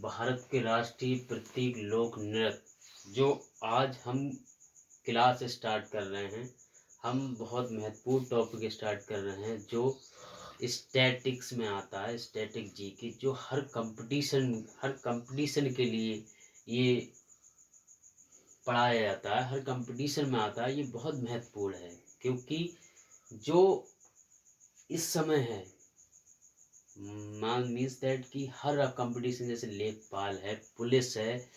भारत के राष्ट्रीय प्रतीक लोक नृत्य जो आज हम क्लास स्टार्ट कर रहे हैं, हम बहुत महत्वपूर्ण टॉपिक स्टार्ट कर रहे हैं जो स्टैटिक्स में आता है, स्टैटिक जीके जो हर कंपटीशन के लिए ये पढ़ाया जाता है, हर कंपटीशन में आता है। ये बहुत महत्वपूर्ण है क्योंकि जो इस समय है मान मीन्स दैट कि हर कंपटीशन जैसे लेखपाल है, पुलिस है,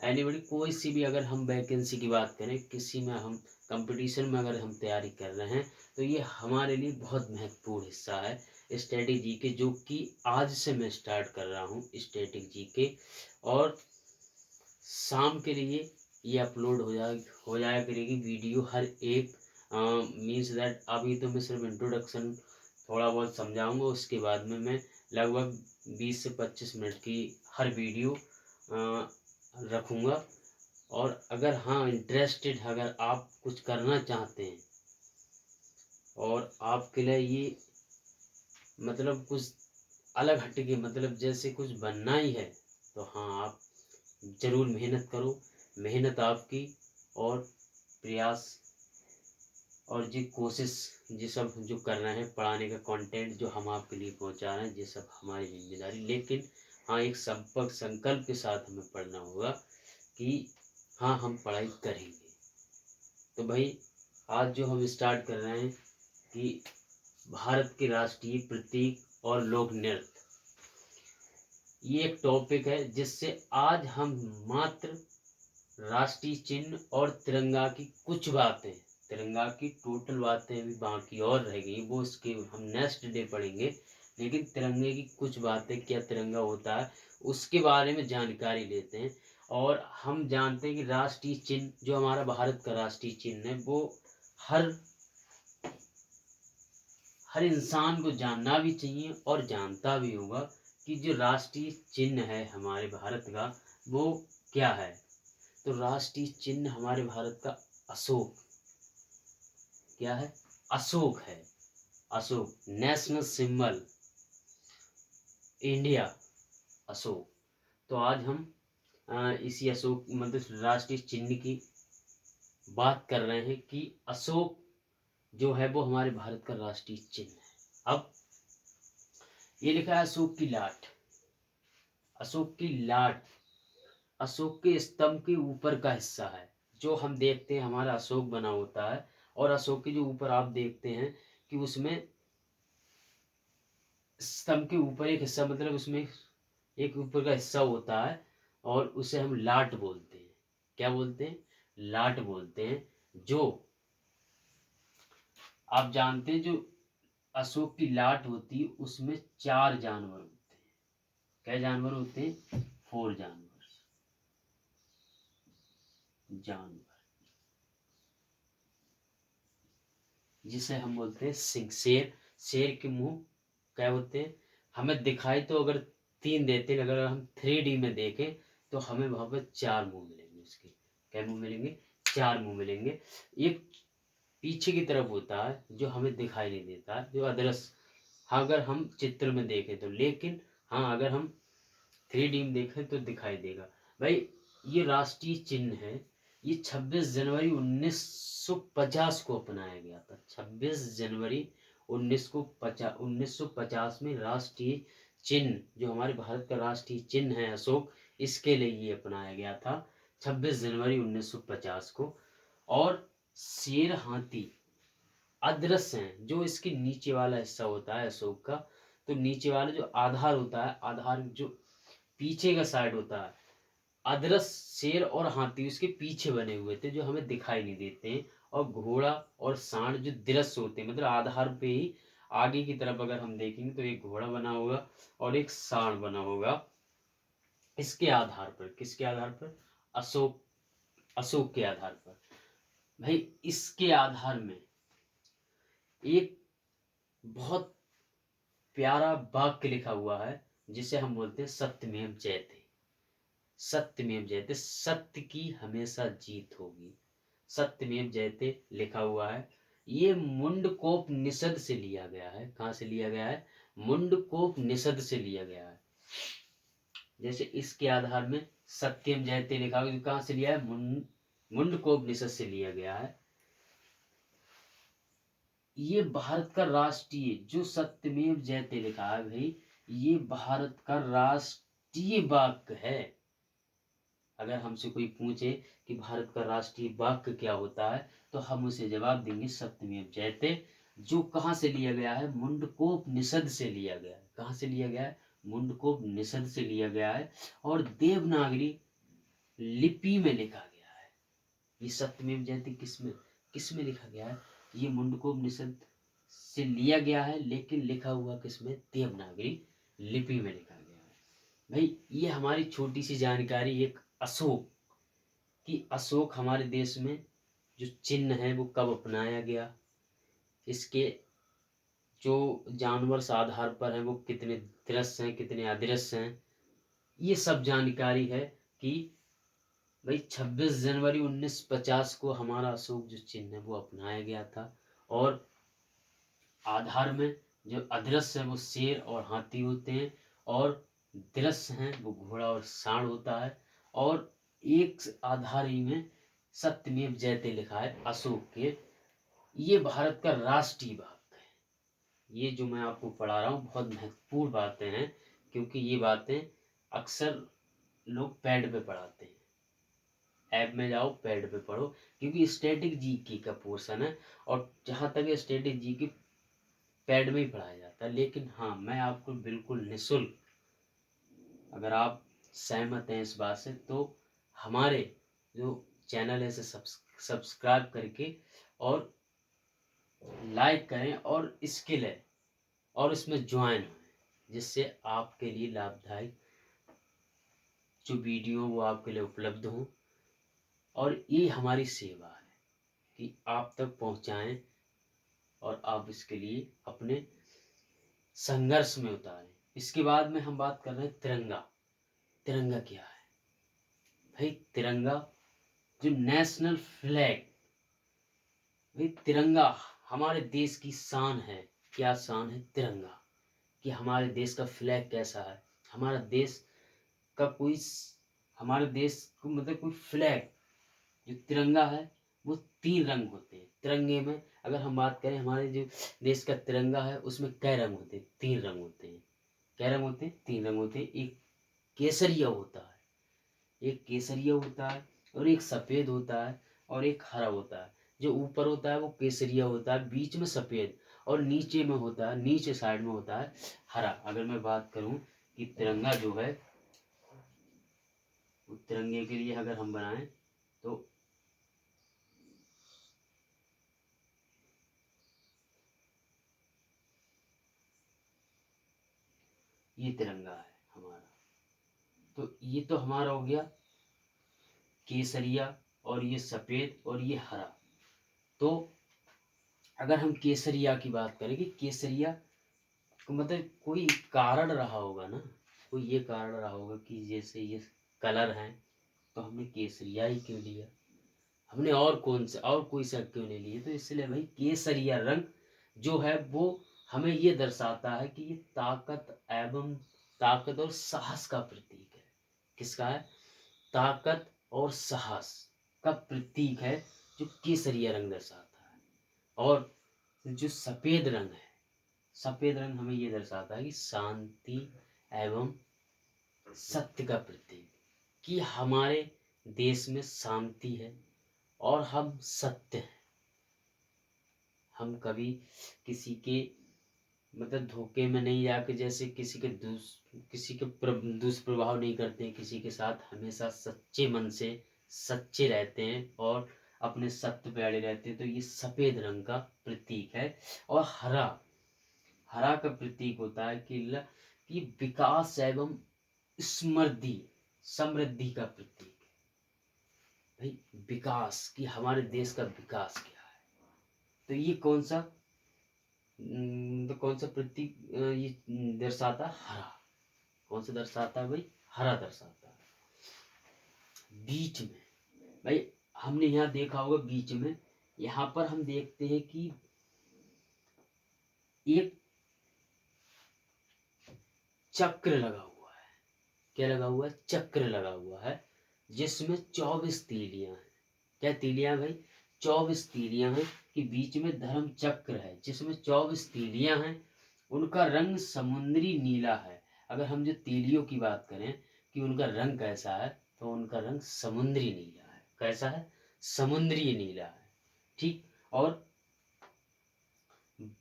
एनीबडी कोई सी भी अगर हम वैकेंसी की बात करें, किसी में हम कंपटीशन में अगर हम तैयारी कर रहे हैं तो ये हमारे लिए बहुत महत्वपूर्ण हिस्सा है स्टैटिक जीके, जो कि आज से मैं स्टार्ट कर रहा हूँ स्टैटिक जीके। और शाम के लिए ये अपलोड हो जाया करेगी वीडियो हर एक मीन्स दैट अभी तो मैं सिर्फ इंट्रोडक्शन थोड़ा बहुत समझाऊंगा, उसके बाद में मैं लगभग 20 से 25 मिनट की हर वीडियो रखूँगा। और अगर हाँ इंटरेस्टेड, अगर आप कुछ करना चाहते हैं और आपके लिए ये मतलब कुछ अलग हटके मतलब जैसे कुछ बनना ही है तो हाँ आप ज़रूर मेहनत करो। मेहनत आपकी और प्रयास और जी कोशिश ये सब जो कर रहे हैं, पढ़ाने का कंटेंट जो हम आपके लिए पहुंचा रहे हैं, ये सब हमारी जिम्मेदारी। लेकिन हाँ एक संकल्प के साथ हमें पढ़ना होगा कि हाँ हम पढ़ाई करेंगे। तो भाई आज जो हम स्टार्ट कर रहे हैं कि भारत के राष्ट्रीय प्रतीक और लोक नृत्य, ये एक टॉपिक है जिससे आज हम मात्र राष्ट्रीय चिन्ह और तिरंगा की कुछ बातें, तिरंगा की टोटल बातें भी बाकी और रह गई, वो उसके हम नेक्स्ट डे पढ़ेंगे। लेकिन तिरंगे की कुछ बातें, क्या तिरंगा होता है उसके बारे में जानकारी लेते हैं। और हम जानते हैं कि राष्ट्रीय चिन्ह जो हमारा भारत का राष्ट्रीय चिन्ह है वो हर हर इंसान को जानना भी चाहिए और जानता भी होगा कि जो राष्ट्रीय चिन्ह है हमारे भारत का वो क्या है। तो राष्ट्रीय चिन्ह हमारे भारत का अशोक, क्या है? अशोक है। Ashok national symbol India, Ashok. तो आज हम इसी अशोक मतलब राष्ट्रीय चिन्ह की बात कर रहे हैं कि अशोक जो है वो हमारे भारत का राष्ट्रीय चिन्ह है। अब ये लिखा है अशोक की लाट, अशोक की लाट अशोक के स्तंभ के ऊपर का हिस्सा है। जो हम देखते हैं हमारा अशोक बना होता है और अशोक के जो ऊपर आप देखते हैं कि उसमें स्तंभ के ऊपर एक हिस्सा मतलब उसमें एक ऊपर का हिस्सा होता है और उसे हम लाट बोलते हैं। क्या बोलते हैं? लाट बोलते हैं। जो आप जानते हैं जो अशोक की लाट होती है उसमें 4 जानवर होते हैं। क्या जानवर होते हैं? 4 जानवर जिसे हम बोलते हैं सिंह। शेर, शेर के मुंह क्या होते हैं? हमें दिखाई तो अगर 3 देते हैं, अगर हम 3D में देखें तो हमें वहां पर 4 मुंह मिलेंगे। उसके क्या मुंह मिलेंगे? 4 मुंह मिलेंगे। एक पीछे की तरफ होता है जो हमें दिखाई नहीं देता, जो अदृश्य, हाँ अगर हम चित्र में देखें तो। लेकिन हाँ अगर हम 3D में देखें तो दिखाई देगा। भाई ये राष्ट्रीय चिन्ह है। ये 26 जनवरी 1950 को अपनाया गया था। 26 जनवरी 1950 में राष्ट्रीय चिन्ह जो हमारे भारत का राष्ट्रीय चिन्ह है अशोक, इसके लिए ये अपनाया गया था 26 जनवरी 1950 को। और शेर, हाथी अदृश्य हैं। जो इसके नीचे वाला हिस्सा होता है अशोक का, तो नीचे वाला जो आधार होता है, आधार जो पीछे का साइड होता है, अदरस शेर और हाथी उसके पीछे बने हुए थे जो हमें दिखाई नहीं देते हैं। और घोड़ा और सांड जो दृश्य होते हैं मतलब आधार पे ही आगे की तरफ अगर हम देखेंगे तो एक घोड़ा बना होगा और एक सांड बना होगा। इसके आधार पर, किसके आधार पर? अशोक, अशोक के आधार पर। भाई इसके आधार में एक बहुत प्यारा वाक्य लिखा हुआ है जिसे हम बोलते हैं सत्यमेव जयते। सत्यमेव जयते, सत्य की हमेशा जीत होगी। सत्यमेव जयते लिखा हुआ है। ये मुंडकोपनिषद से लिया गया है। कहाँ से लिया गया है? मुंडकोपनिषद से लिया गया है। जैसे इसके आधार में सत्यम जयते लिखा हुआ, कहाँ से लिया है, मुंडकोपनिषद से लिया गया है। ये भारत का राष्ट्रीय, जो सत्यमेव जयते लिखा है भाई, ये भारत का राष्ट्रीय वाक्य है। अगर हमसे कोई पूछे कि भारत का राष्ट्रीय वाक्य क्या होता है, तो हम उसे जवाब देंगे सत्यमेव जयते, जो कहाँ से लिया गया है, मुंडकोपनिषद से लिया गया है। कहाँ से लिया गया है, मुंडकोपनिषद से लिया गया है, और देवनागरी लिपि में लिखा गया है। ये सत्यमेव जयते किसमें किसमें लिखा गया है, ये मुंडकोपनिषद से लिया गया है, लेकिन लिखा हुआ किसमें, देवनागरी लिपि में लिखा गया है। भाई ये हमारी छोटी सी जानकारी एक अशोक कि अशोक हमारे देश में जो चिन्ह है वो कब अपनाया गया, इसके जो जानवर आधार पर हैं वो कितने दृश्य हैं कितने अदृश्य हैं, ये सब जानकारी है कि भाई 26 जनवरी 1950 को हमारा अशोक जो चिन्ह है वो अपनाया गया था। और आधार में जो अदृश्य है वो शेर और हाथी होते हैं, और दृश्य हैं वो घोड़ा और सांड होता है। और एक आधार ही में सत्यमेव जयते लिखा है अशोक के। ये भारत का राष्ट्रीय वाक्य है। ये जो मैं आपको पढ़ा रहा हूँ बहुत महत्वपूर्ण बातें हैं, क्योंकि ये बातें अक्सर लोग पैड पे पढ़ाते हैं। ऐप में जाओ पैड पे पढ़ो, क्योंकि स्टैटिक जीके का पोर्शन है, और जहाँ तक स्टैटिक जीके पैड में ही पढ़ाया जाता है। लेकिन हाँ, मैं आपको बिल्कुल निःशुल्क, अगर आप सहमत हैं इस बात से, तो हमारे जो चैनल है इसे सब्सक्राइब करके और लाइक करें, और इसके लिए और इसमें ज्वाइन हों, जिससे आपके लिए लाभदायक जो वीडियो वो आपके लिए उपलब्ध हों। और ये हमारी सेवा है कि आप तक पहुंचाएं, और आप इसके लिए अपने संघर्ष में उतारें। इसके बाद में हम बात कर रहे हैं तिरंगा। तिरंगा क्या है भाई, तिरंगा जो नेशनल फ्लैग, भाई तिरंगा हमारे देश की शान है। क्या शान है, तिरंगा, कि हमारे देश का फ्लैग कैसा है। हमारा देश का कोई हमारे देश को मतलब कोई फ्लैग जो तिरंगा है वो 3 रंग होते हैं। तिरंगे में अगर हम बात करें, हमारे जो देश का तिरंगा है उसमें कै रंग होते हैं, 3 रंग होते हैं। कै रंग होते हैं, 3 रंग होते हैं। एक केसरिया होता है, एक केसरिया होता है, और एक सफ़ेद होता है, और एक हरा होता है। जो ऊपर होता है वो केसरिया होता है, बीच में सफ़ेद, और नीचे में होता है, नीचे साइड में होता है हरा। अगर मैं बात करूं कि तिरंगा जो है, वो तिरंगे के लिए अगर हम बनाएं तो ये तिरंगा है हमारा। तो ये तो हमारा हो गया केसरिया, और ये सफ़ेद, और ये हरा। तो अगर हम केसरिया की बात करें कि केसरिया तो मतलब कोई कारण रहा होगा ना, कोई ये कारण रहा होगा कि जैसे ये कलर हैं तो हमने केसरिया ही क्यों लिया, हमने और कौन सा और कोई सा क्यों नहीं लिए। तो इसलिए भाई केसरिया रंग जो है वो हमें ये दर्शाता है कि ये ताकत और साहस का प्रतीक है। किसका है, ताकत और साहस का प्रतीक है जो केसरिया रंग दर्शाता है। और जो सफ़ेद रंग है, सफ़ेद रंग हमें ये दर्शाता है कि शांति एवं सत्य का प्रतीक, कि हमारे देश में शांति है और हम सत्य हैं। हम कभी किसी के मतलब धोखे में नहीं जाके, जैसे किसी के दुष्प्रभाव नहीं करते हैं किसी के साथ, हमेशा सच्चे मन से सच्चे रहते हैं और अपने सत्य पे अड़े रहते हैं। तो ये सफ़ेद रंग का प्रतीक है। और हरा, हरा का प्रतीक होता है कि विकास एवं समृद्धि समृद्धि का प्रतीक है। भाई विकास, कि हमारे देश का विकास क्या है। तो ये कौन सा प्रतीक ये दर्शाता है, हरा। कौन सा दर्शाता है भाई, हरा दर्शाता है। बीच में भाई हमने यहाँ देखा होगा, बीच में यहाँ पर हम देखते हैं कि एक चक्र लगा हुआ है। क्या लगा हुआ है, चक्र लगा हुआ है, जिसमें 24 तीलियां हैं। क्या तीलियां भाई, 24 तीलियां हैं कि बीच में धर्म चक्र है जिसमें 24 तीलियां हैं। उनका रंग समुद्री नीला है। अगर हम जो तीलियों की बात करें कि उनका रंग कैसा है, तो उनका रंग समुद्री नीला है। कैसा है, समुद्री नीला है। ठीक। और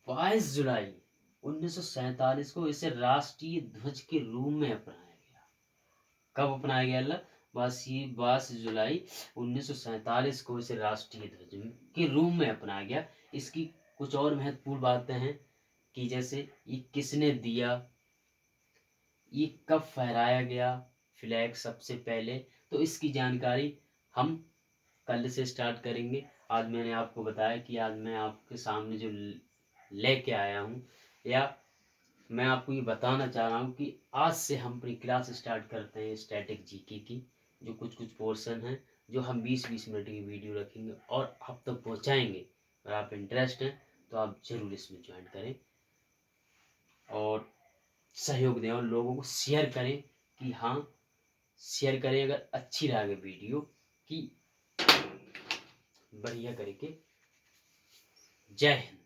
22 जुलाई 1947 को इसे राष्ट्रीय ध्वज के रूप में अपनाया गया। कब अपनाया गया अल्लाह, 22 जुलाई 1947 को इसे राष्ट्रीय ध्वज के रूप में अपनाया गया। इसकी कुछ और महत्वपूर्ण बातें हैं कि जैसे ये किसने दिया, ये कब फहराया गया फ्लैग सबसे पहले, तो इसकी जानकारी हम कल से स्टार्ट करेंगे। आज मैंने आपको बताया कि आज मैं आपके सामने जो लेके आया हूँ, या मैं आपको ये बताना चाह रहा हूँ कि आज से हम अपनी क्लास स्टार्ट करते हैं स्टैटिक जीके की। जो कुछ कुछ पोर्शन हैं जो हम 20-20 मिनट की वीडियो रखेंगे और आप तक पहुँचाएंगे। अगर आप इंटरेस्ट हैं तो आप ज़रूर इसमें ज्वाइन करें और सहयोग दें और लोगों को शेयर करें कि हाँ, शेयर करें अगर अच्छी लगे वीडियो कि बढ़िया करके। जय हिंद।